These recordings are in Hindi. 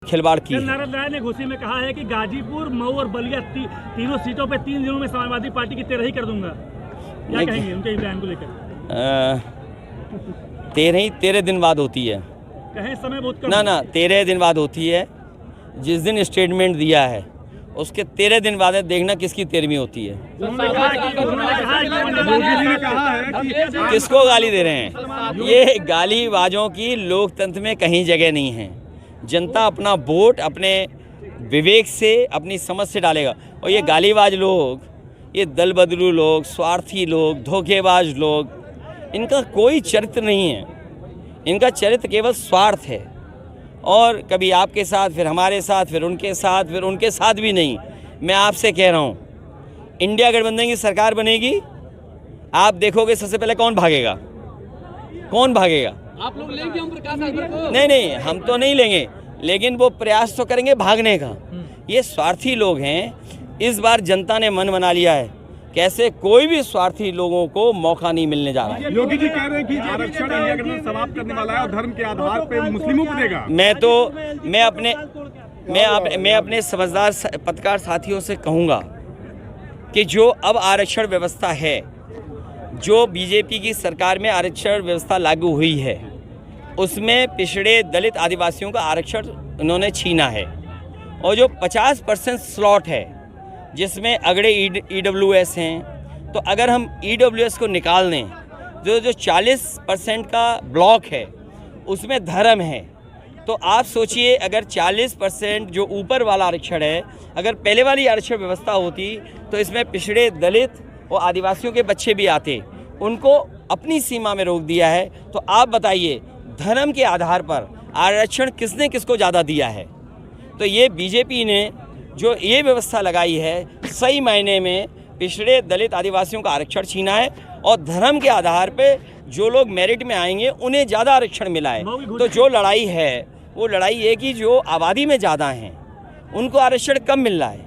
खिलवाड़ की है। नारायण राय ने घोषणा में कहा है कि गाजीपुर, मऊ और बलिया तीनों सीटों पे 3 दिनों में समाजवादी पार्टी की 13 ही कर दूंगा। क्या कहेंगे उनके बयान को लेकर? 13 दिन बाद होती है। कहें समय बहुत कम। ना 13 दिन बाद होती है। जिस दिन स्टेटमेंट दिया है उसके 13 दिन बाद देखना किसकी 13वीं होती है। किसको गाली दे रहे हैं? ये गालीबाजों की लोकतंत्र में कहीं जगह नहीं है। जनता अपना वोट अपने विवेक से, अपनी समझ से डालेगा। और ये गालीबाज लोग, ये दल बदलू लोग, स्वार्थी लोग, धोखेबाज लोग, इनका कोई चरित्र नहीं है। इनका चरित्र केवल स्वार्थ है। और कभी आपके साथ, फिर हमारे साथ, फिर उनके साथ, फिर उनके साथ भी नहीं। मैं आपसे कह रहा हूँ, इंडिया गठबंधन की सरकार बनेगी, आप देखोगे सबसे पहले कौन भागेगा? कौन भागेगा? आप लोग लेंगे ओम प्रकाश राजभर को? नहीं, हम तो नहीं लेंगे, लेकिन वो प्रयास तो करेंगे भागने का। ये स्वार्थी लोग हैं। इस बार जनता ने मन बना लिया है, कैसे कोई भी स्वार्थी लोगों को मौका नहीं मिलने जा रहा है। योगी जी कह रहे हैं कि आरक्षण इंडिया गठबंधन समाप्त करने वाला है और धर्म के आधार पे मुस्लिमों को देगा। मैं अपने समझदार पत्रकार साथियों से कहूँगा कि जो अब आरक्षण व्यवस्था है, जो बीजेपी की सरकार में आरक्षण व्यवस्था लागू हुई है, उसमें पिछड़े दलित आदिवासियों का आरक्षण उन्होंने छीना है। और जो 50% स्लॉट है जिसमें अगड़े EWS हैं, तो अगर हम EWS को निकाल दें, जो 40% का ब्लॉक है उसमें धर्म है, तो आप सोचिए अगर 40% जो ऊपर वाला आरक्षण है, अगर पहले वाली आरक्षण व्यवस्था होती तो इसमें पिछड़े दलित और आदिवासियों के बच्चे भी आते। उनको अपनी सीमा में रोक दिया है। तो आप बताइए, धर्म के आधार पर आरक्षण किसने किसको ज़्यादा दिया है? तो ये बीजेपी ने जो ये व्यवस्था लगाई है, सही मायने में पिछड़े दलित आदिवासियों का आरक्षण छीना है। और धर्म के आधार पे जो लोग मेरिट में आएंगे उन्हें ज़्यादा आरक्षण मिला है। तो जो लड़ाई है वो लड़ाई है कि जो आबादी में ज़्यादा हैं उनको आरक्षण कम मिल रहा है,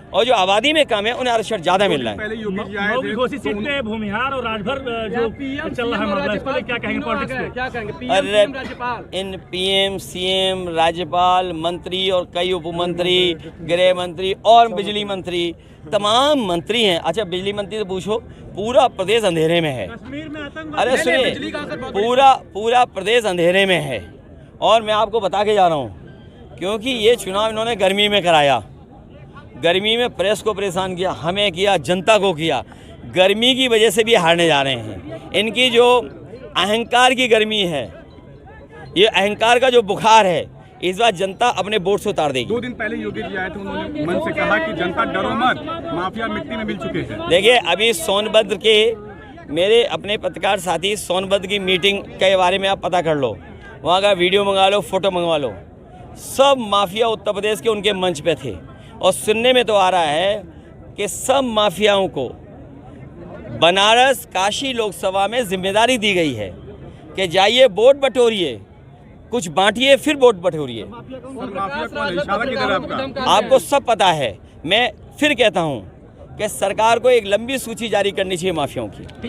और जो आबादी में कम है उन्हें आरक्षण ज़्यादा मिल रहा है। पहले घोषित सीट पे भूमिहार और राजभर जो चल रहा है मामला, इस पर क्या कहेंगे? पॉलिटिक्स पे क्या कहेंगे? अरे इन PM, CM, राज्यपाल, मंत्री और कई उपमंत्री, गृह मंत्री और बिजली मंत्री, तमाम मंत्री हैं। अच्छा, बिजली मंत्री से पूछो, पूरा प्रदेश अंधेरे में है। अरे सुनिए, पूरा प्रदेश अंधेरे में है। और मैं आपको बता के जा रहा हूँ, क्योंकि ये चुनाव इन्होंने गर्मी में कराया। गर्मी में प्रेस को परेशान किया, हमें किया, जनता को किया। गर्मी की वजह से भी हारने जा रहे हैं। इनकी जो अहंकार की गर्मी है, ये अहंकार का जो बुखार है, इस बार जनता अपने वोट से उतार देगी। 2 दिन पहले योगी जी आए थे, उन्होंने मन से कहा कि जनता डरो मत, माफिया मिट्टी में मिल चुके हैं। देखिए, अभी सोनभद्र के मेरे अपने पत्रकार साथी, सोनभद्र की मीटिंग के बारे में आप पता कर लो, वहाँ का वीडियो मंगा लो, फोटो मंगवा लो। सब माफिया उत्तर प्रदेश के उनके मंच पे थे। और सुनने में तो आ रहा है कि सब माफियाओं को बनारस, काशी लोकसभा में जिम्मेदारी दी गई है कि जाइए वोट बटोरिए, कुछ बांटिए, फिर वोट बटोरिए। आपको सब पता है। मैं फिर कहता हूं कि सरकार को एक लंबी सूची जारी करनी चाहिए माफियाओं की।